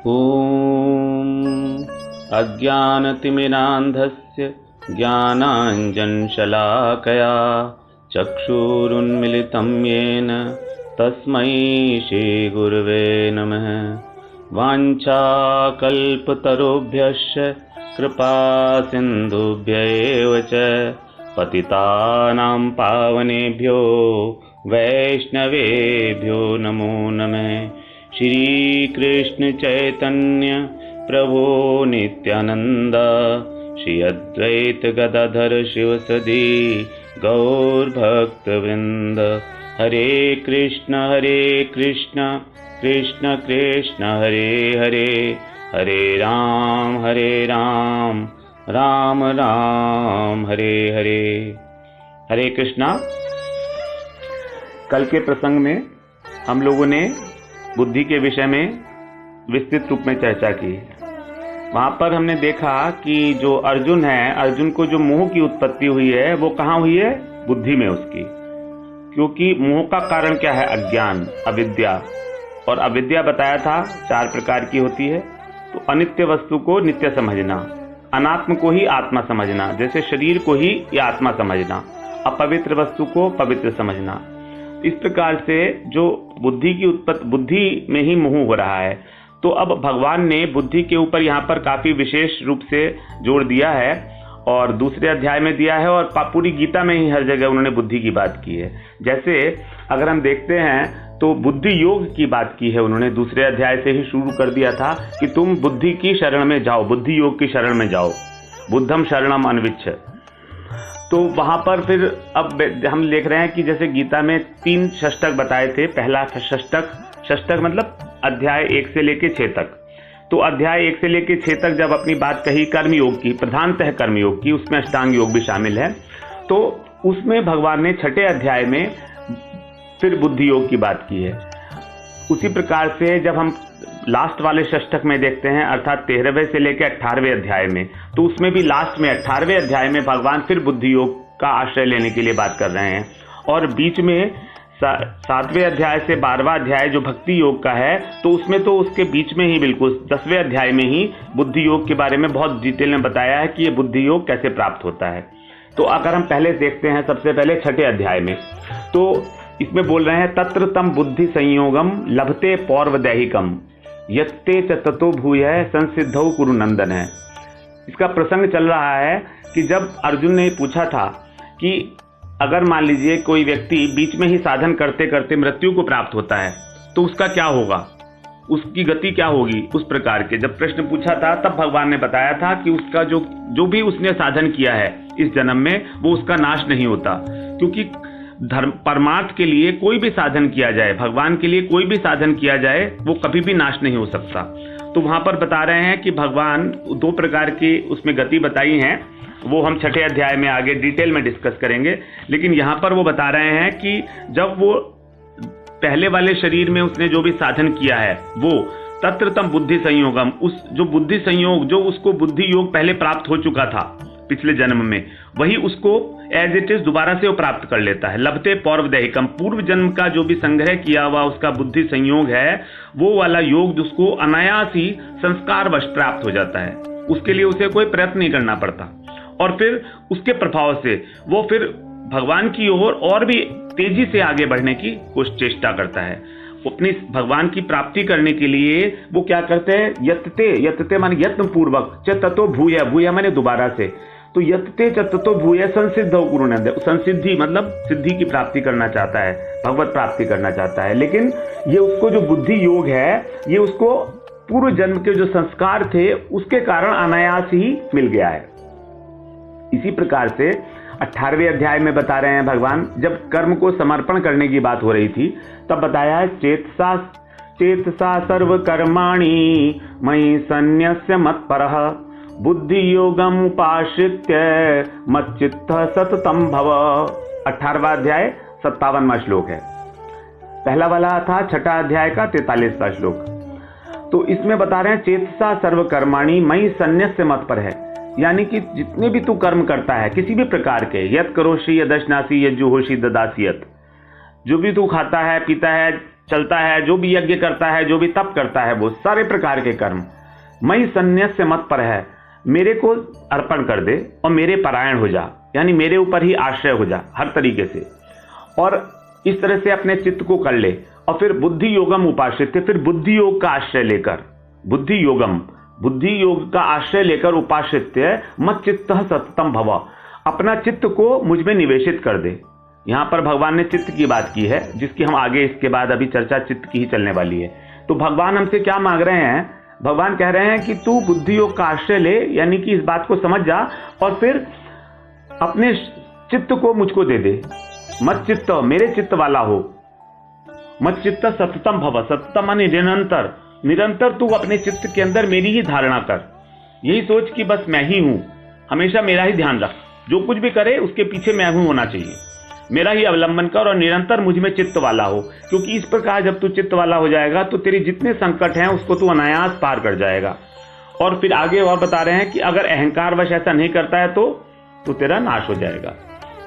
ॐ अज्ञानतिमिरान्धस्य ज्ञानाञ्जनशलाकया चक्षुरुन्मिलितं येन तस्मै श्रीगुरवे नमः। वाञ्छाकल्पतरुभ्यश्च कृपासिन्धुभ्यैव च पतितानां पावनेभ्यो वैष्णवेभ्यो नमो नमः। श्रीकृष्ण चैतन्य प्रभो नित्यानंद श्री अद्वैत गदाधर शिवसदि गौरभक्तवृंद। हरे कृष्ण कृष्ण कृष्ण हरे हरे, हरे राम राम राम हरे हरे। हरे कृष्णा। कल के प्रसंग में हम लोगों ने बुद्धि के विषय में विस्तृत रूप में चर्चा की। वहां पर हमने देखा कि जो अर्जुन है, अर्जुन को जो मोह की उत्पत्ति हुई है वो कहाँ हुई है? बुद्धि में उसकी। क्योंकि मोह का कारण क्या है? अज्ञान, अविद्या। और अविद्या बताया था 4 प्रकार की होती है। तो अनित्य वस्तु को नित्य समझना, अनात्म को ही आत्मा समझना, जैसे शरीर को ही ये आत्मा समझना, अपवित्र वस्तु को पवित्र समझना। इस प्रकार से जो बुद्धि की उत्पत्ति, बुद्धि में ही मोह हो रहा है। तो अब भगवान ने बुद्धि के ऊपर यहाँ पर काफी विशेष रूप से जोर दिया है और दूसरे अध्याय में दिया है और पूरी गीता में ही हर जगह उन्होंने बुद्धि की बात की है। जैसे अगर हम देखते हैं तो बुद्धि योग की बात की है उन्होंने, दूसरे अध्याय से ही शुरू कर दिया था कि तुम बुद्धि की शरण में जाओ, बुद्धि योग की शरण में जाओ, बुद्धम शरणम अन्विच्छ। तो वहां पर फिर अब हम देख रहे हैं कि जैसे गीता में 3 षष्टक बताए थे। पहला षष्टक मतलब अध्याय 1 से लेके 6 तक। तो अध्याय 1 से लेके 6 तक जब अपनी बात कही कर्मयोग की, प्रधानतः कर्मयोग की, उसमें अष्टांग योग भी शामिल है। तो उसमें भगवान ने 6ठे अध्याय में फिर बुद्धि योग की बात की है। उसी प्रकार से जब हम लास्ट वाले षष्टक में देखते हैं, अर्थात 13वें से लेकर 18वें अध्याय में, तो उसमें भी लास्ट में 18वें अध्याय में भगवान फिर बुद्धि योग का आश्रय लेने के लिए बात कर रहे हैं। और बीच में 7वें अध्याय से 12वां अध्याय जो भक्ति योग का है, तो उसमें तो उसके बीच में ही बिल्कुल 10वें अध्याय में ही बुद्धि योग के बारे में बहुत डिटेल में बताया है कि ये बुद्धि योग कैसे प्राप्त होता है। तो अगर हम पहले देखते हैं, सबसे पहले 6ठे अध्याय में, तो इसमें बोल रहे हैं तत्र तम बुद्धि संयोगम लभते पौर्वदैहिकम यत्ते च ततो भूयः संसिद्धौ कुरु नंदन है। इसका प्रसंग चल रहा है कि जब अर्जुन ने पूछा था कि अगर मान लीजिए कोई व्यक्ति बीच में ही साधन करते करते मृत्यु को प्राप्त होता है तो उसका क्या होगा, उसकी गति क्या होगी, उस प्रकार के जब प्रश्न पूछा था तब भगवान ने बताया था कि उसका जो भी उसने साधन किया है इस जन्म में वो उसका नाश नहीं होता। क्योंकि धर्म परमार्थ के लिए कोई भी साधन किया जाए, भगवान के लिए कोई भी साधन किया जाए, वो कभी भी नाश नहीं हो सकता। तो वहां पर बता रहे हैं कि भगवान 2 प्रकार की उसमें गति बताई हैं, वो हम 6ठे अध्याय में आगे डिटेल में डिस्कस करेंगे। लेकिन यहाँ पर वो बता रहे हैं कि जब वो पहले वाले शरीर में उसने जो भी साधन किया है वो तत्र तम बुद्धि संयोगम, उस जो बुद्धि संयोग, जो उसको बुद्धि योग पहले प्राप्त हो चुका था पिछले जन्म में, वही उसको एज इट इज दोबारा से वो प्राप्त कर लेता है। लभते पौर्वदैहिकम, पूर्व जन्म का जो भी संग्रह किया हुआ उसका बुद्धि संयोग है, वो वाला योग जिसको अनायास ही संस्कार वश प्राप्त हो जाता है, उसके लिए उसे कोई प्रयत्न नहीं करना पड़ता। और फिर उसके प्रभाव से वो फिर भगवान की ओर और भी तेजी से आगे बढ़ने की कुछ चेष्टा करता है। अपनी भगवान की प्राप्ति करने के लिए वो क्या करते हैं? यत्ते माने यत्न पूर्वक, च ततो भूय, भूय माने दोबारा से, तो यत्ते च ततो भूय संसिद्धौ कुरु नंदन, संसिद्धि मतलब सिद्धि की प्राप्ति करना चाहता है, भगवत प्राप्ति करना चाहता है। लेकिन ये उसको जो बुद्धि योग है, ये उसको पूर्व जन्म के जो संस्कार थे उसके कारण अनायास ही मिल गया है। इसी प्रकार से 18वें अध्याय में बता रहे हैं भगवान, जब कर्म को समर्पण करने की बात हो रही थी तब बताया है चेतसा सर्व कर्माणि मयि सन्न्यस्य मत्परः बुद्धि योगम उपाश्रित्य मच्चित्तः सततम भव। 18वां अध्याय 57वां श्लोक है। पहला वाला था 6ठा अध्याय का 43वां श्लोक। तो इसमें बता रहे हैं चेतसा सर्व कर्माणि मयि सन्न्यस्य मत्पर है, यानी कि जितने भी तू कर्म करता है किसी भी प्रकार के, यत करोषि यदश्नासी यज्जुहोषि ददासी यत, जो भी तू खाता है, पीता है, चलता है, जो भी यज्ञ करता है, जो भी तप करता है, वो सारे प्रकार के कर्म मई संन्यास्य मत पर है, मेरे को अर्पण कर दे और मेरे परायण हो जा, यानी मेरे ऊपर ही आश्रय हो जा हर तरीके से, और इस तरह से अपने चित्त को कर ले। और फिर बुद्धि योगम उपाश्रित, फिर बुद्धि योग का आश्रय लेकर, बुद्धि योग का आश्रय लेकर उपाश्रित मत चित्त सततम भव, अपना चित्त को मुझ में निवेशित कर दे। यहां पर भगवान ने चित्त की बात की है, जिसकी हम आगे इसके बाद अभी चर्चा चित्त की ही चलने वाली है। तो भगवान हमसे क्या मांग रहे हैं? भगवान कह रहे हैं कि तू बुद्धि योग का आश्रय ले, यानी कि इस बात को समझ जा और फिर अपने चित्त को मुझको दे दे। मत चित्त, मेरे चित्त वाला हो। मत चित्त सततम भव, सततम माने निरंतर, निरंतर तू अपने चित्त के अंदर मेरी ही धारणा कर। यही सोच कि बस मैं ही हूं, हमेशा मेरा ही ध्यान रख, जो कुछ भी करे उसके पीछे मैं हूं होना चाहिए, मेरा ही अवलंबन कर और निरंतर मुझ में चित्त वाला हो। क्योंकि इस प्रकार जब तू चित्त वाला हो जाएगा तो तेरे जितने संकट हैं उसको तू अनायास पार कर जाएगा। और फिर आगे और बता रहे हैं कि अगर अहंकार वश ऐसा नहीं करता है तो तेरा नाश हो जाएगा।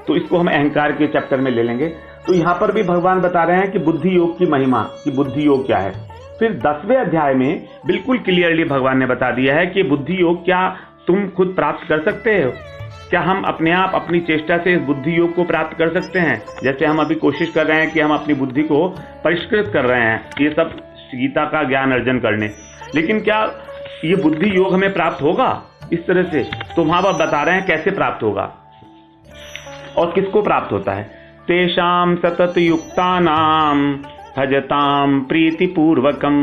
तो इसको हम अहंकार के चैप्टर में ले लेंगे। तो यहां पर भी भगवान बता रहे हैं कि बुद्धि योग की महिमा, कि बुद्धि योग क्या है। फिर 10वें अध्याय में बिल्कुल क्लियरली भगवान ने बता दिया है कि बुद्धि योग क्या तुम खुद प्राप्त कर सकते हो, क्या हम अपने आप अपनी चेष्टा से इस बुद्धि योग को प्राप्त कर सकते हैं। जैसे हम अभी कोशिश कर रहे हैं कि हम अपनी बुद्धि को परिष्कृत कर रहे हैं, ये सब गीता का ज्ञान अर्जन करने, लेकिन क्या ये बुद्धि योग हमें प्राप्त होगा इस तरह से? तो वहां पर बता रहे हैं कैसे प्राप्त होगा और किसको प्राप्त होता है। तेषाम सतत युक्तानाम भजताम प्रीतिपूर्वकम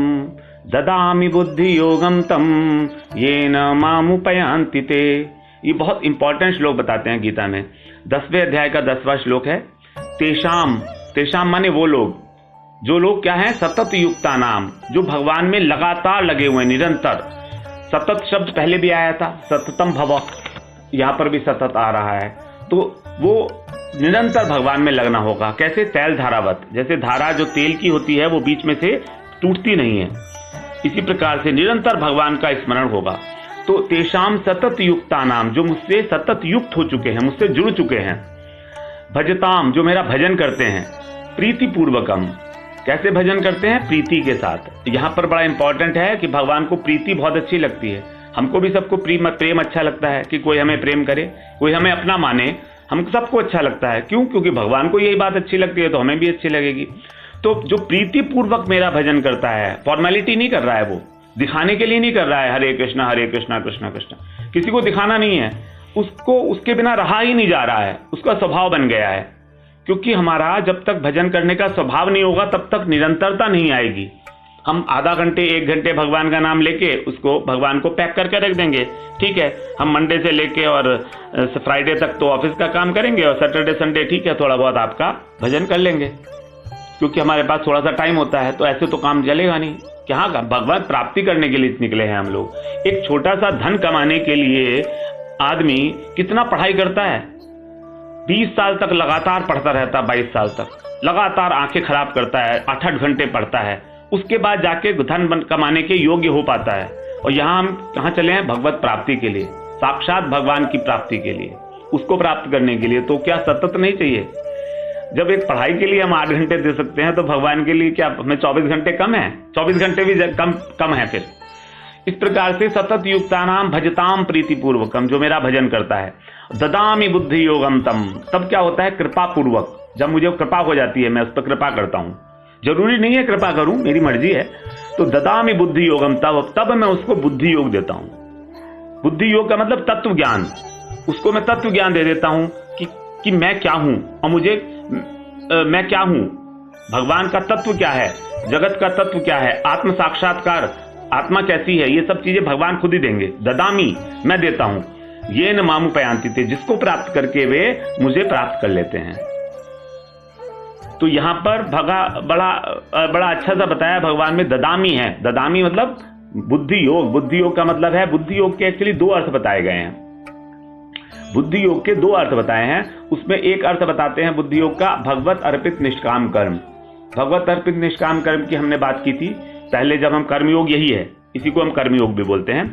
ददामि बुद्धि योगम तम येन मामुपयान्ति ते। ये बहुत इंपॉर्टेंट श्लोक बताते हैं गीता में। 10वें अध्याय का 10वां श्लोक है। तेषाम, तेषाम माने वो लोग, जो लोग क्या है, सतत युक्ता नाम, जो भगवान में लगातार लगे हुए, निरंतर। सतत शब्द पहले भी आया था, सततम भव, यहां पर भी सतत आ रहा है। तो वो निरंतर भगवान में लगना होगा। कैसे? तैल धारावत, जैसे धारा जो तेल की होती है वो बीच में से टूटती नहीं है, इसी प्रकार से निरंतर भगवान का स्मरण होगा। तो तेषाम सतत युक्ता नाम, जो मुझसे सतत युक्त हो चुके हैं, मुझसे जुड़ चुके हैं। भजताम, जो मेरा भजन करते हैं। प्रीति पूर्वकम, कैसे भजन करते हैं? प्रीति के साथ। यहां पर बड़ा इंपॉर्टेंट है कि भगवान को प्रीति बहुत अच्छी लगती है। हमको भी सबको प्रेम अच्छा लगता है कि कोई हमें प्रेम करे, कोई हमें अपना माने, हम सबको अच्छा लगता है। क्यों? क्योंकि भगवान को यही बात अच्छी लगती है तो हमें भी अच्छी लगेगी। तो जो प्रीति पूर्वक मेरा भजन करता है, फॉर्मेलिटी नहीं कर रहा है, वो दिखाने के लिए नहीं कर रहा है, हरे कृष्णा कृष्णा कृष्णा, किसी को दिखाना नहीं है, उसको उसके बिना रहा ही नहीं जा रहा है, उसका स्वभाव बन गया है। क्योंकि हमारा जब तक भजन करने का स्वभाव नहीं होगा तब तक निरंतरता नहीं आएगी। हम आधा घंटे 1 घंटे भगवान का नाम लेके उसको भगवान को पैक करके रख देंगे, ठीक है, हम मंडे से लेके और फ्राइडे तक तो ऑफिस का काम करेंगे और सैटरडे संडे ठीक है थोड़ा बहुत आपका भजन कर लेंगे, क्योंकि हमारे पास थोड़ा सा टाइम होता है। तो ऐसे तो काम चलेगा नहीं। क्या भगवान प्राप्ति करने के लिए निकले हैं हम लोग। एक छोटा सा धन कमाने के लिए आदमी कितना पढ़ाई करता है, 20 साल तक लगातार पढ़ता रहता है, 22 साल तक लगातार आंखें खराब करता है, 8-8 घंटे पढ़ता है, उसके बाद जाके धन कमाने के योग्य हो पाता है। और यहाँ हम कहाँ चले हैं? भगवत प्राप्ति के लिए, साक्षात भगवान की प्राप्ति के लिए, उसको प्राप्त करने के लिए। तो क्या सतत नहीं चाहिए? जब एक पढ़ाई के लिए हम 8 घंटे दे सकते हैं तो भगवान के लिए क्या हमें 24 घंटे कम है? 24 घंटे भी कम है। फिर इस प्रकार से सतत युक्तानाम भजताम प्रीति पूर्वकम, जो मेरा भजन करता है। ददामि बुद्धि योगम तम, तब क्या होता है? कृपा पूर्वक, जब मुझे कृपा हो जाती है मैं उस पर कृपा करता हूं। जरूरी नहीं है कृपा करूं, मेरी मर्जी है। तो ददामि बुद्धि योगम, तब मैं उसको बुद्धि योग देता हूं। बुद्धि योग का मतलब तत्व ज्ञान, उसको मैं तत्व ज्ञान दे देता हूं कि मैं क्या हूं और मुझे मैं क्या हूं, भगवान का तत्व क्या है, जगत का तत्व क्या है, आत्म साक्षात्कार, आत्मा कैसी है, ये सब चीजें भगवान खुद ही देंगे। ददामी, मैं देता हूं। ये न मामू पयांति थे, जिसको प्राप्त करके वे मुझे प्राप्त कर लेते हैं। तो यहां पर बड़ा अच्छा सा बताया भगवान में ददामी है। ददामी मतलब बुद्धि योग। बुद्धि योग का मतलब है, बुद्धि योग के एक्चुअली 2 अर्थ बताए गए हैं। बुद्धि योग के 2 अर्थ बताए हैं। उसमें एक अर्थ बताते हैं बुद्धि योग का, भगवत अर्पित निष्काम कर्म। भगवत अर्पित निष्काम कर्म की हमने बात की थी पहले, जब हम कर्मयोग, यही है, इसी को हम कर्मयोग भी बोलते हैं।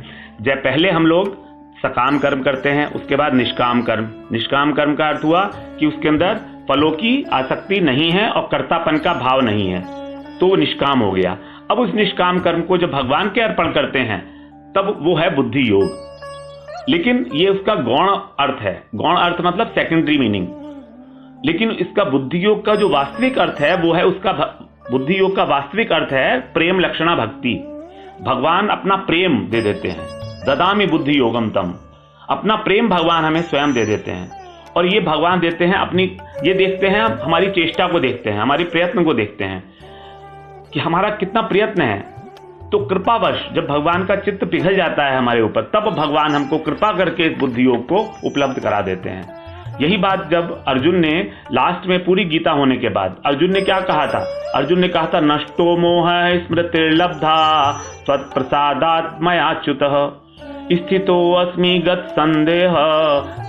जब पहले हम लोग सकाम कर्म करते हैं, उसके बाद निष्काम कर्म। निष्काम कर्म का अर्थ हुआ कि उसके अंदर फलों की आसक्ति नहीं है और कर्तापन का भाव नहीं है। तो वो निष्काम हो गया। अब उस निष्काम कर्म को जब भगवान के अर्पण करते हैं तब वो है बुद्धि योग। लेकिन ये उसका गौण अर्थ है, गौण अर्थ मतलब सेकेंडरी मीनिंग। लेकिन इसका बुद्धि योग का जो वास्तविक अर्थ है वो है, उसका बुद्धि योग का वास्तविक अर्थ है प्रेम लक्षणा भक्ति। भगवान अपना प्रेम दे देते हैं, ददामि बुद्धि योगम तम, अपना प्रेम भगवान हमें स्वयं दे देते हैं। और ये भगवान देते हैं अपनी, ये देखते हैं, हमारी चेष्टा को देखते हैं, हमारे प्रयत्न को देखते हैं कि हमारा कितना प्रयत्न है। तो कृपावश जब भगवान का चित्त पिघल जाता है हमारे ऊपर, तब भगवान हमको कृपा करके इस बुद्धि योग को उपलब्ध करा देते हैं। यही बात जब अर्जुन ने लास्ट में पूरी गीता होने के बाद अर्जुन ने क्या कहा था? अर्जुन ने कहा था नष्टो मोह स्मृतिर्लब्धा त्वत्प्रसादात् मयाच्युतः स्थितो अस्मि गत संदेह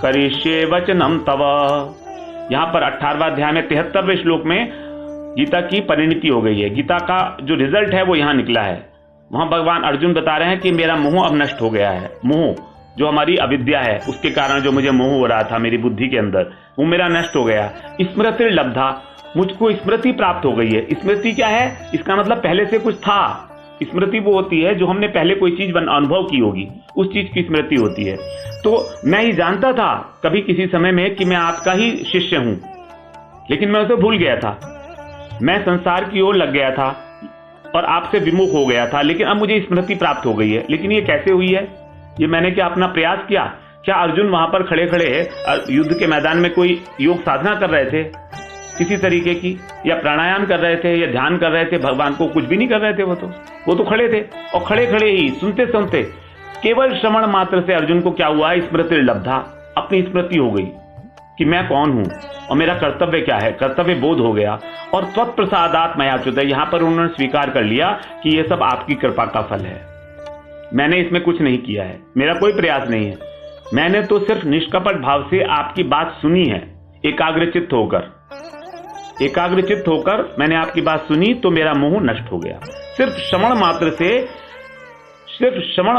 करिष्ये वचनम तव। यहाँ पर 18वां अध्याय में 73वें श्लोक में गीता की परिणति हो गई है। गीता का जो रिजल्ट है वो यहाँ निकला है। वहां भगवान अर्जुन बता रहे हैं कि मेरा मोह अब नष्ट हो गया है। मोह जो हमारी अविद्या है, उसके कारण जो मुझे मोह हो रहा था मेरी बुद्धि के अंदर, वो मेरा नष्ट हो गया। स्मृति लब्धा, मुझको स्मृति प्राप्त हो गई है। स्मृति क्या है? इसका मतलब पहले से कुछ था। स्मृति वो होती है जो हमने पहले कोई चीज अनुभव की होगी, उस चीज की स्मृति होती है। तो मैं ये जानता था कभी किसी समय में कि मैं आपका ही शिष्य हूं, लेकिन मैं उसे भूल गया था। मैं संसार की ओर लग गया था और आपसे विमुख हो गया था, लेकिन अब मुझे स्मृति प्राप्त हो गई है। लेकिन ये कैसे हुई है? ये मैंने क्या अपना प्रयास किया? क्या अर्जुन वहां पर खड़े खड़े युद्ध के मैदान में कोई योग साधना कर रहे थे किसी तरीके की, या प्राणायाम कर रहे थे, या ध्यान कर रहे थे? भगवान को कुछ भी नहीं कर रहे थे। वो तो खड़े थे, और खड़े खड़े ही सुनते सुनते केवल श्रवण मात्र से अर्जुन को क्या हुआ? स्मृति लब्धा, अपनी स्मृति हो गई कि मैं कौन हूं और मेरा कर्तव्य क्या है, कर्तव्य बोध हो गया। और त्वत्प्रसादात् मयाच्युत, यहाँ पर उन्होंने स्वीकार कर लिया कि ये सब आपकी कृपा का फल है, मैंने इसमें कुछ नहीं किया है, मेरा कोई प्रयास नहीं है, मैंने तो सिर्फ निष्कपट भाव से आपकी बात सुनी है। एकाग्रचित्त होकर मैंने आपकी बात सुनी तो मेरा मोह नष्ट हो गया, सिर्फ श्रवण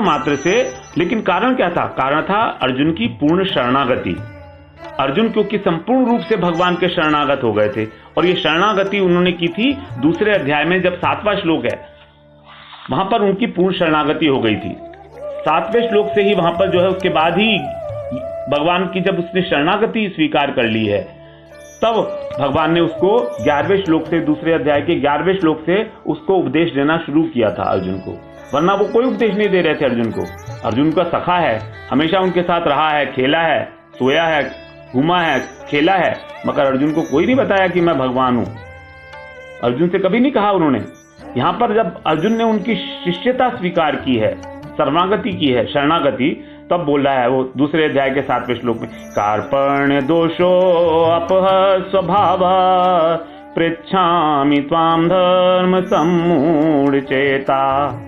मात्र से। लेकिन कारण क्या था? कारण था अर्जुन की पूर्ण शरणागति। अर्जुन क्योंकि संपूर्ण रूप से भगवान के शरणागत हो गए थे, और ये शरणागति उन्होंने की थी दूसरे अध्याय में, जब 7वां श्लोक है वहां पर उनकी पूर्ण शरणागति हो गई थी। 7वें श्लोक से ही वहां पर जो है, उसके बाद ही भगवान की जब उसने शरणागति स्वीकार कर ली है, तब भगवान ने उसको 11वें श्लोक से, दूसरे अध्याय के 11वें श्लोक से उसको उपदेश देना शुरू किया था अर्जुन को। वरना वो कोई उपदेश नहीं दे रहे थे अर्जुन को। अर्जुन का सखा है, हमेशा उनके साथ रहा है, खेला है, सोया है, घूमा है, खेला है, मगर अर्जुन को कोई नहीं बताया कि मैं भगवान हूं। अर्जुन से कभी नहीं कहा उन्होंने। यहां पर जब अर्जुन ने उनकी शिष्यता स्वीकार की है, शरणागति की है, शरणागति, तब बोल रहा है वो दूसरे अध्याय के 7वें श्लोक में, कार्पण्य दोषो अपह स्वभाव पृच्छामि त्वां धर्म सम्मूढ़ चेता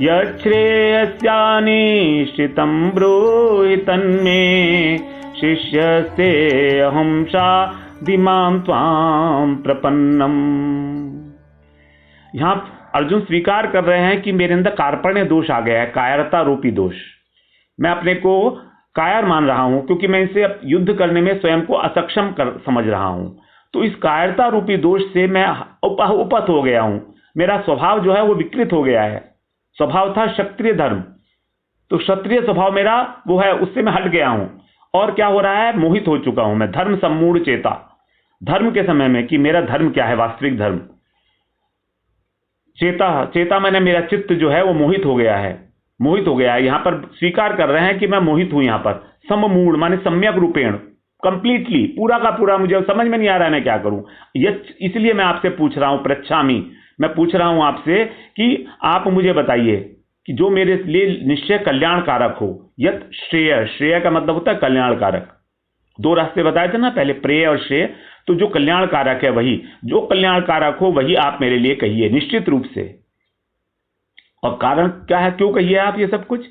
यच्छ्रेयस्यानिश्चितं ब्रूहि तन्मे शिष्यस्ते अहं शाधिमां त्वां प्रपन्नम। यहां अर्जुन स्वीकार कर रहे हैं कि मेरे अंदर कार्पण्य दोष आ गया है, कायरता रूपी दोष। मैं अपने को कायर मान रहा हूं क्योंकि मैं इसे युद्ध करने में स्वयं को असक्षम समझ रहा हूं। तो इस कायरता रूपी दोष से मैं उपहत हो गया हूं। मेरा स्वभाव जो है वो विकृत हो गया है। स्वभाव था क्षत्रिय धर्म, तो क्षत्रिय स्वभाव मेरा वो है, उससे मैं हट गया हूं। और क्या हो रहा है? मोहित हो चुका हूं मैं, धर्म सम्मूढ़ चेता। धर्म के समय में कि मेरा धर्म क्या है, वास्तविक धर्म। चेता मैंने, मेरा चित्त जो है वो मोहित हो गया है, यहाँ पर स्वीकार कर रहे हैं कि मैं मोहित हूं। यहाँ पर सम्मूढ़ माने सम्यक रूपेण, कंप्लीटली, पूरा का पूरा मुझे समझ में नहीं आ रहा है मैं क्या करूं। इसलिए मैं आपसे पूछ रहा हूं, पृच्छामि, मैं पूछ रहा हूं आपसे कि आप मुझे बताइए कि जो मेरे लिए निश्चय कल्याणकारक हो। यत श्रेय, श्रेय का मतलब होता है कल्याणकारक। 2 रास्ते बताए थे ना पहले, प्रेय और श्रेय। तो जो कल्याणकारक है वही, जो कल्याणकारक हो वही आप मेरे लिए कहिए निश्चित रूप से। और कारण क्या है, क्यों कहिए आप ये सब कुछ?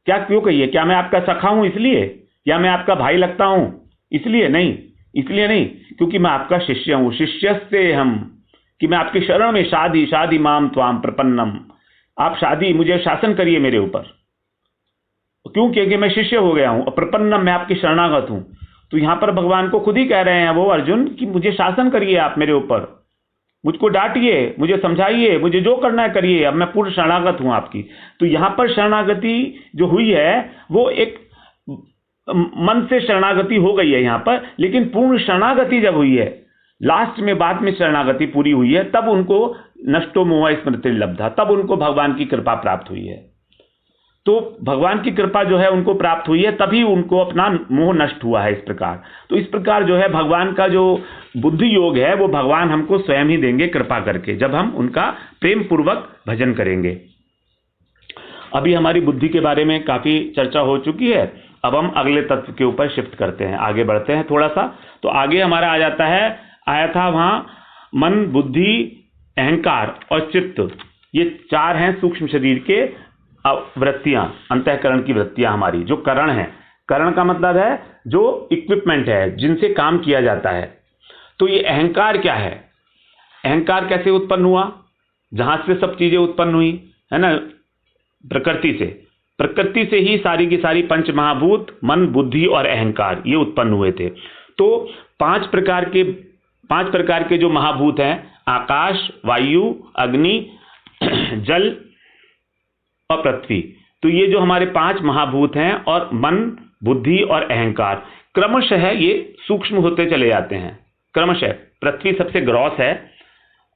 क्या क्यों कहिए? क्या मैं आपका सखा हूं इसलिए, या मैं आपका भाई लगता हूं इसलिए? नहीं, इसलिए नहीं, क्योंकि मैं आपका शिष्य हूं। शिष्यस्ते हम, कि मैं आपके शरण में, शादी माम त्वाम प्रपन्नम, आप मुझे शासन करिए मेरे ऊपर। क्यों? क्योंकि मैं शिष्य हो गया हूं, और प्रपन्नम, मैं आपकी शरणागत हूं। तो यहां पर भगवान को खुद ही कह रहे हैं वो अर्जुन कि मुझे शासन करिए आप मेरे ऊपर। मुझको डांटिए, मुझे समझाइए, मुझे जो करना है करिए, अब मैं पूर्ण शरणागत हूं आपकी। तो यहां पर शरणागति जो हुई है वो एक मन से शरणागति हो गई है यहां पर, लेकिन पूर्ण शरणागति जब हुई है, लास्ट में बाद में शरणागति पूरी हुई है, तब उनको नष्टो मोह स्मृति लब्धा, तब उनको भगवान की कृपा प्राप्त हुई है। तो भगवान की कृपा जो है उनको प्राप्त हुई है, तभी उनको अपना मोह नष्ट हुआ है इस प्रकार। तो इस प्रकार जो है भगवान का जो बुद्धि योग है वो भगवान हमको स्वयं ही देंगे कृपा करके, जब हम उनका प्रेम पूर्वक भजन करेंगे। अभी हमारी बुद्धि के बारे में काफी चर्चा हो चुकी है, अब हम अगले तत्व के ऊपर शिफ्ट करते हैं, आगे बढ़ते हैं थोड़ा सा। तो आगे हमारा आ जाता है, आया था वहां मन, बुद्धि, अहंकार और चित्त, ये चार हैं सूक्ष्म शरीर के वृत्तियां, अंतःकरण की वृत्तियां हमारी, जो करण है। करण का मतलब है जो इक्विपमेंट है जिनसे काम किया जाता है। तो ये अहंकार क्या है? अहंकार कैसे उत्पन्न हुआ? जहां से सब चीजें उत्पन्न हुई है ना, प्रकृति से। प्रकृति से ही सारी की सारी पंच महाभूत, मन, बुद्धि और अहंकार ये उत्पन्न हुए थे। तो पांच प्रकार के जो महाभूत हैं, आकाश, वायु, अग्नि, जल और पृथ्वी। तो ये जो हमारे पांच महाभूत हैं, और मन, बुद्धि और अहंकार क्रमशः ये सूक्ष्म होते चले जाते हैं। क्रमशः पृथ्वी सबसे ग्रॉस है,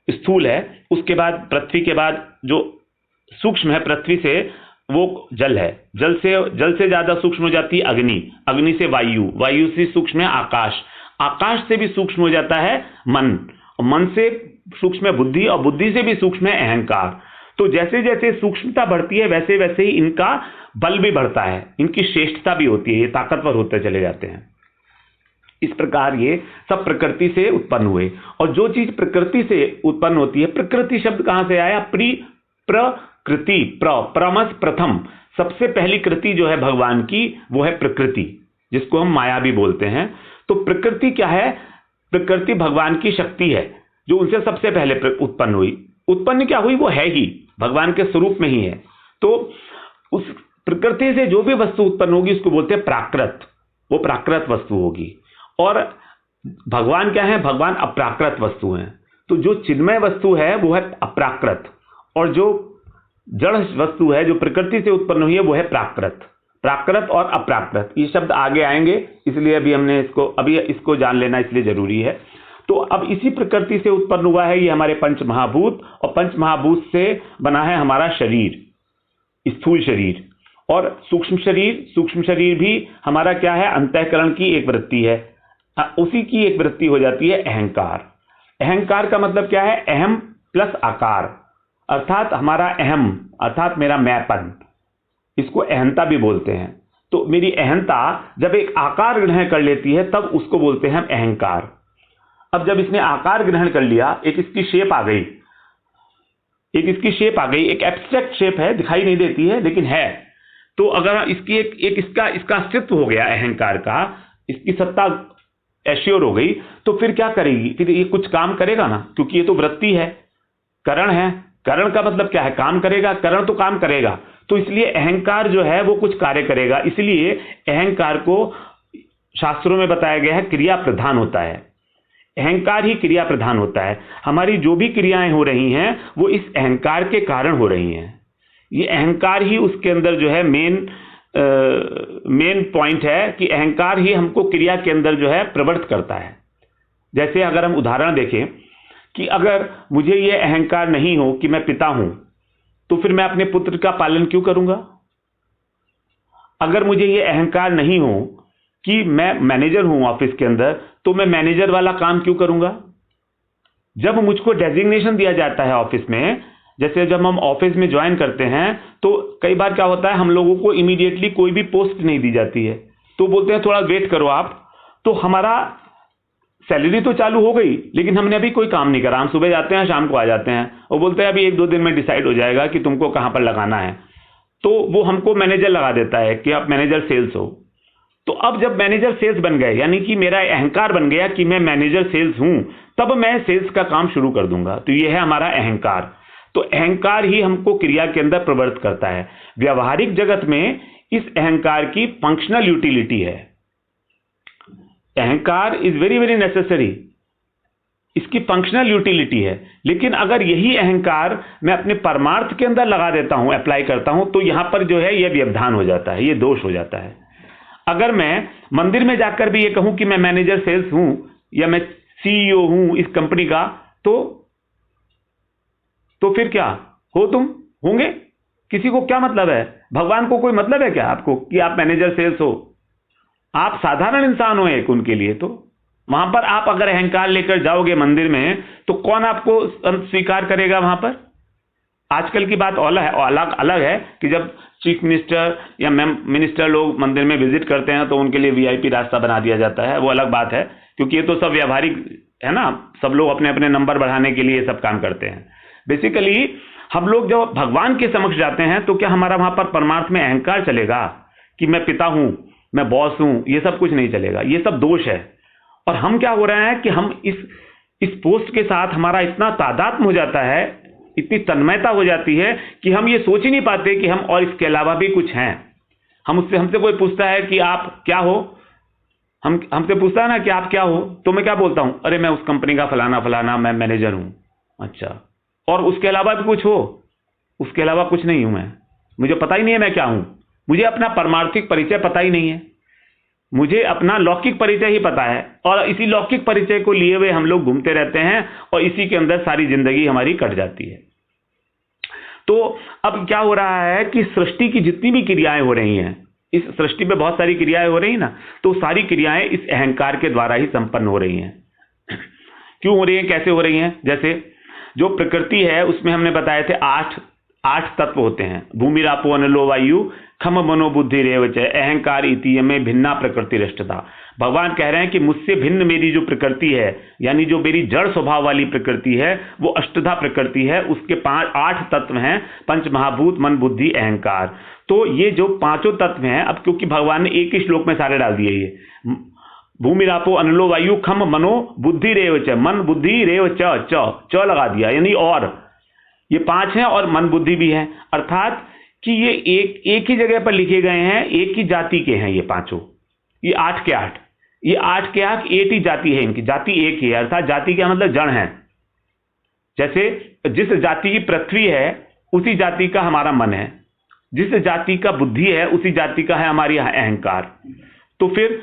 स्थूल है, उसके बाद पृथ्वी के बाद जो सूक्ष्म है पृथ्वी से वो जल है, जल से ज्यादा सूक्ष्म हो जाती है अग्नि, अग्नि से वायु, वायु से सूक्ष्म है आकाश, आकाश से भी सूक्ष्म हो जाता है मन, और मन से सूक्ष्म है बुद्धि, और बुद्धि से भी सूक्ष्म है अहंकार। तो जैसे जैसे सूक्ष्मता बढ़ती है वैसे वैसे ही इनका बल भी बढ़ता है, इनकी श्रेष्ठता भी होती है, ये ताकतवर होते चले जाते हैं। इस प्रकार ये सब प्रकृति से उत्पन्न हुए। और जो चीज प्रकृति से उत्पन्न होती है, प्रकृति शब्द कहां से आया? प्रकृति, प्रमस प्रथम, सबसे पहली कृति जो है भगवान की वो है प्रकृति, जिसको हम माया भी बोलते हैं। तो प्रकृति क्या है? प्रकृति भगवान की शक्ति है जो उनसे सबसे पहले उत्पन्न हुई। उत्पन्न क्या हुई? वो है ही भगवान के स्वरूप में ही है। तो उस प्रकृति से जो भी वस्तु उत्पन्न होगी उसको बोलते हैं प्राकृत, वो प्राकृत वस्तु होगी। और भगवान क्या है? भगवान अप्राकृत वस्तु हैं। तो जो चिन्मय वस्तु है वो है अप्राकृत, और जो जड़ वस्तु है जो प्रकृति से उत्पन्न हुई है वो है प्राकृत। प्राकृत और अप्राकृत ये शब्द आगे आएंगे, इसलिए अभी इसको जान लेना इसलिए जरूरी है। तो अब इसी प्रकृति से उत्पन्न हुआ है ये हमारे पंच महाभूत, और पंच महाभूत से बना है हमारा शरीर, स्थूल शरीर। और सूक्ष्म शरीर भी हमारा क्या है? अंतःकरण की एक वृत्ति है, उसी की एक वृत्ति हो जाती है अहंकार। अहंकार का मतलब क्या है? अहम प्लस आकार, अर्थात हमारा अहम, अर्थात मेरा मैंपन, इसको अहंता भी बोलते हैं। तो मेरी अहंता जब एक आकार ग्रहण कर लेती है तब उसको बोलते हैं अहंकार। अब जब इसने आकार ग्रहण कर लिया, एक इसकी शेप आ गई, एक एब्स्ट्रैक्ट शेप है, दिखाई नहीं देती है लेकिन है। तो अगर इसकी इसका अस्तित्व हो गया अहंकार का, इसकी सत्ता एश्योर हो गई, तो फिर क्या करेगी? फिर ये कुछ काम करेगा ना, क्योंकि ये तो वृत्ति है, करण है। करण का मतलब क्या है? काम करेगा, करण तो काम करेगा। तो इसलिए अहंकार जो है वो कुछ कार्य करेगा, इसलिए अहंकार को शास्त्रों में बताया गया है क्रिया प्रधान होता है। अहंकार ही क्रिया प्रधान होता है। हमारी जो भी क्रियाएं हो रही हैं वो इस अहंकार के कारण हो रही हैं। ये अहंकार ही उसके अंदर जो है मेन पॉइंट है कि अहंकार ही हमको क्रिया के अंदर जो है प्रवृत्त करता है। जैसे अगर हम उदाहरण देखें कि अगर मुझे ये अहंकार नहीं हो कि मैं पिता हूं, तो फिर मैं अपने पुत्र का पालन क्यों करूंगा? अगर मुझे ये अहंकार नहीं हो कि मैं मैनेजर हूं ऑफिस के अंदर, तो मैं मैनेजर वाला काम क्यों करूंगा? जब मुझको डेजिग्नेशन दिया जाता है ऑफिस में, जैसे जब हम ऑफिस में ज्वाइन करते हैं तो कई बार क्या होता है, हम लोगों को इमीडिएटली कोई भी पोस्ट नहीं दी जाती है, तो बोलते हैं थोड़ा वेट करो आप। तो हमारा सैलरी तो चालू हो गई लेकिन हमने अभी कोई काम नहीं करा, हम सुबह जाते हैं शाम को आ जाते हैं, और बोलते हैं अभी 1-2 दिन में डिसाइड हो जाएगा कि तुमको कहां पर लगाना है। तो वो हमको मैनेजर लगा देता है कि आप मैनेजर सेल्स हो। तो अब जब मैनेजर सेल्स बन गए, यानी कि मेरा अहंकार बन गया कि मैं मैनेजर सेल्स हूं, तब मैं सेल्स का काम शुरू कर दूंगा। तो यह है हमारा अहंकार। तो अहंकार ही हमको क्रिया के अंदर प्रवृत्त करता है। व्यवहारिक जगत में इस अहंकार की फंक्शनल यूटिलिटी है। अहंकार इज वेरी वेरी नेसेसरी। इसकी फंक्शनल यूटिलिटी है। लेकिन अगर यही अहंकार मैं अपने परमार्थ के अंदर लगा देता हूं, अप्लाई करता हूं, तो यहां पर जो है यह व्यवधान हो जाता है, यह दोष हो जाता है। अगर मैं मंदिर में जाकर भी ये कहूं कि मैं मैनेजर सेल्स हूं या मैं सीईओ हूं इस कंपनी का, तो फिर क्या हो, तुम होंगे? किसी को क्या मतलब है? भगवान को कोई मतलब है क्या आपको कि आप मैनेजर सेल्स हो? आप साधारण इंसान हो एक उनके लिए। तो वहां पर आप अगर अहंकार लेकर जाओगे मंदिर में, तो कौन आपको स्वीकार करेगा वहां पर? आजकल की बात अलग है कि जब चीफ मिनिस्टर या मिनिस्टर लोग मंदिर में विजिट करते हैं तो उनके लिए वीआईपी रास्ता बना दिया जाता है, वो अलग बात है, क्योंकि ये तो सब व्यावहारिक है ना, सब लोग अपने अपने नंबर बढ़ाने के लिए सब काम करते हैं। बेसिकली हम लोग जब भगवान के समक्ष जाते हैं तो क्या हमारा वहां पर परमार्थ में अहंकार चलेगा कि मैं पिता हूं, मैं बॉस हूं? ये सब कुछ नहीं चलेगा, ये सब दोष है। और हम क्या हो रहा है कि हम इस पोस्ट के साथ हमारा इतना तादात्म्य हो जाता है, इतनी तन्मयता हो जाती है कि हम ये सोच ही नहीं पाते कि हम और इसके अलावा भी कुछ हैं। हमसे कोई पूछता है कि आप क्या हो, हमसे पूछता है ना कि आप क्या हो, तो मैं क्या बोलता हूं? अरे मैं उस कंपनी का फलाना फलाना, मैं मैनेजर हूं। अच्छा, और उसके अलावा भी कुछ हो? उसके अलावा कुछ नहीं हूं मैं, मुझे पता ही नहीं है मैं क्या हूं, मुझे अपना परमार्थिक परिचय पता ही नहीं है, मुझे अपना लौकिक परिचय ही पता है, और इसी लौकिक परिचय को लिए हुए हम लोग घूमते रहते हैं और इसी के अंदर सारी जिंदगी हमारी कट जाती है। तो अब क्या हो रहा है कि सृष्टि की जितनी भी क्रियाएं हो रही हैं, इस सृष्टि में बहुत सारी क्रियाएं हो रही हैं ना, तो सारी क्रियाएं इस अहंकार के द्वारा ही संपन्न हो रही हैं। क्यों हो रही हैं, कैसे हो रही हैं? जैसे जो प्रकृति है उसमें हमने बताए थे आठ तत्व होते हैं, भूमि रापो अनलो वायु खम मनो बुद्धि रेवच अहंकार इति में भिन्ना प्रकृति रिष्टता। भगवान कह रहे हैं कि मुझसे भिन्न मेरी जो प्रकृति है, यानी जो मेरी जड़ स्वभाव वाली प्रकृति है, वो अष्टधा प्रकृति है। उसके 8 तत्व हैं, पंच महाभूत, मन, बुद्धि, अहंकार। तो ये जो पांचों तत्व हैं, अब क्योंकि भगवान ने एक ही श्लोक में सारे डाल दिए, ये भूमि रापो अनलो वायु खम मनो बुद्धि रेव च, मन बुद्धि रेव च लगा दिया, यानी और ये 5 हैं और मन बुद्धि भी है, अर्थात कि ये एक ही जगह पर लिखे गए हैं, एक ही जाति के हैं ये पांचों, ये 8 के 8, ये 8 के 8 एक ही जाति है, इनकी जाति एक ही है, अर्थात जाति का मतलब जड़ है। जैसे जिस जाति की पृथ्वी है उसी जाति का हमारा मन है, जिस जाति का बुद्धि है उसी जाति का है हमारी अहंकार। तो फिर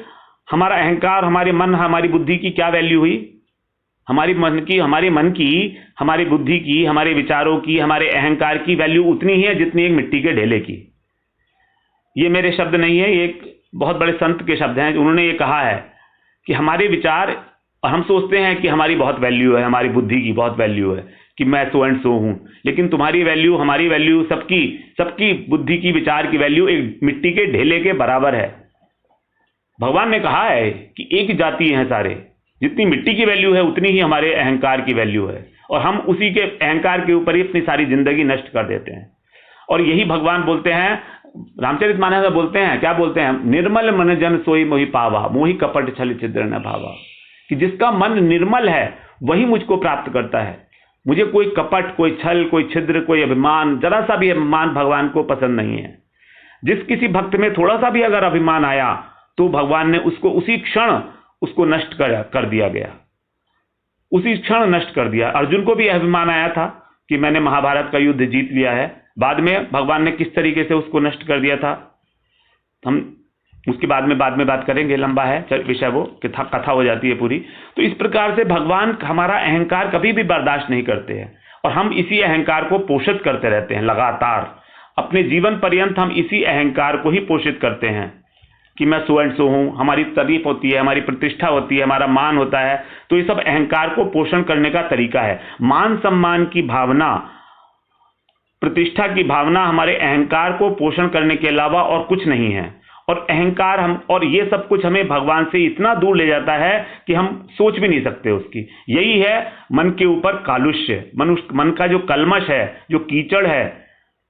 हमारा अहंकार, हमारे मन, हमारी बुद्धि की क्या वैल्यू हुई? हमारी मन की, हमारी बुद्धि की, हमारे विचारों की, हमारे अहंकार की वैल्यू उतनी ही है जितनी एक मिट्टी के ढेले की। ये मेरे शब्द नहीं है, ये एक बहुत बड़े संत के शब्द हैं। उन्होंने ये कहा है कि हमारे विचार, हम सोचते हैं कि हमारी बहुत वैल्यू है, हमारी बुद्धि की बहुत वैल्यू है कि मैं सो एंड सो हूं, लेकिन तुम्हारी वैल्यू, हमारी वैल्यू, सबकी बुद्धि की, विचार की वैल्यू एक मिट्टी के ढेले के बराबर है। भगवान ने कहा है कि एक जाति है सारे, जितनी मिट्टी की वैल्यू है उतनी ही हमारे अहंकार की वैल्यू है, और हम उसी के अहंकार के ऊपर ही अपनी सारी जिंदगी नष्ट कर देते हैं। और यही भगवान बोलते हैं, रामचरितमानस में बोलते हैं, क्या बोलते हैं? निर्मल मन जन सोई मोहि पावा, मोहि कपट छल छिद्र न भावा, कि जिसका मन निर्मल है वही मुझको प्राप्त करता है। मुझे कोई कपट, कोई छल, कोई छिद्र, कोई अभिमान, जरा सा भी अभिमान भगवान को पसंद नहीं है। जिस किसी भक्त में थोड़ा सा भी अगर अभिमान आया तो भगवान ने उसको उसी क्षण उसको नष्ट कर दिया गया, उसी क्षण नष्ट कर दिया। अर्जुन को भी अभिमान आया था कि मैंने महाभारत का युद्ध जीत लिया है, बाद में भगवान ने किस तरीके से उसको नष्ट कर दिया था, हम उसके बाद में बात करेंगे, लंबा है विषय, वो कथा हो जाती है पूरी। तो इस प्रकार से भगवान हमारा अहंकार कभी भी बर्दाश्त नहीं करते हैं, और हम इसी अहंकार को पोषित करते रहते हैं लगातार। अपने जीवन पर्यंत हम इसी अहंकार को ही पोषित करते हैं कि मैं सो एंड सो हूं, हमारी तारीफ होती है, हमारी प्रतिष्ठा होती है, हमारा मान होता है। तो ये सब अहंकार को पोषण करने का तरीका है। मान सम्मान की भावना, प्रतिष्ठा की भावना हमारे अहंकार को पोषण करने के अलावा और कुछ नहीं है। और अहंकार और ये सब कुछ हमें भगवान से इतना दूर ले जाता है कि हम सोच भी नहीं सकते उसकी। यही है मन के ऊपर कालुष्य, मन का जो कलमश है, जो कीचड़ है,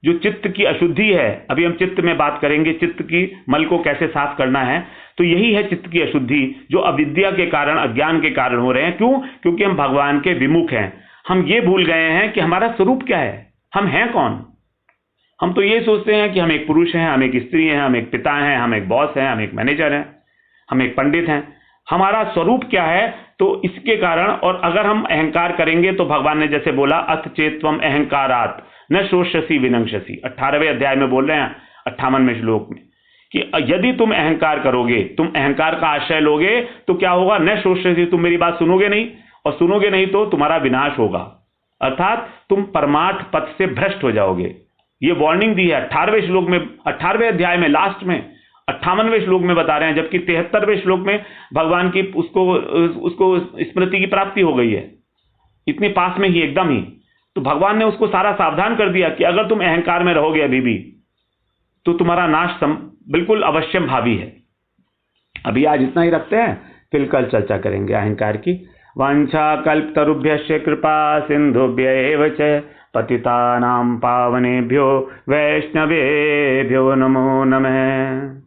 जो चित्त की अशुद्धि है। अभी हम चित्त में बात करेंगे, चित्त की मल को कैसे साफ करना है। तो यही है चित्त की अशुद्धि, जो अविद्या के कारण, अज्ञान के कारण हो रहे हैं। क्यों? क्योंकि हम भगवान के विमुख हैं। हम ये भूल गए हैं कि हमारा स्वरूप क्या है, हम हैं कौन। हम तो ये सोचते हैं कि हम एक पुरुष हैं, हम एक स्त्री हैं, हम एक पिता हैं, हम एक बॉस हैं, हम एक मैनेजर हैं, हम एक पंडित हैं। हमारा स्वरूप क्या है? तो इसके कारण, और अगर हम अहंकार करेंगे तो भगवान ने जैसे बोला अथ चेत्वम अहंकारात न शोषसी विनंक्षसी, 18वें अध्याय में बोल रहे हैं 58वें श्लोक में कि यदि तुम अहंकार करोगे, तुम अहंकार का आश्रय लोगे तो क्या होगा, न शोषसी, तुम मेरी बात सुनोगे नहीं, और सुनोगे नहीं तो तुम्हारा विनाश होगा, अर्थात तुम परमार्थ पथ से भ्रष्ट हो जाओगे। ये वार्निंग दी है 18वें श्लोक में, 18वें अध्याय में लास्ट में 58वें श्लोक में बता रहे हैं, जबकि 73वें श्लोक में भगवान की उसको स्मृति की प्राप्ति हो गई है, इतने पास में ही, एकदम ही। तो भगवान ने उसको सारा सावधान कर दिया कि अगर तुम अहंकार में रहोगे अभी भी तो तुम्हारा नाश बिल्कुल अवश्यम भावी है। अभी आज इतना ही रखते हैं, फिर कल चर्चा करेंगे अहंकार की। वांछा कल्पतरुभ्यश्च कृपा सिंधुभ्य एव च पतितानां पावनेभ्यो वैष्णवेभ्यो नमो नमः।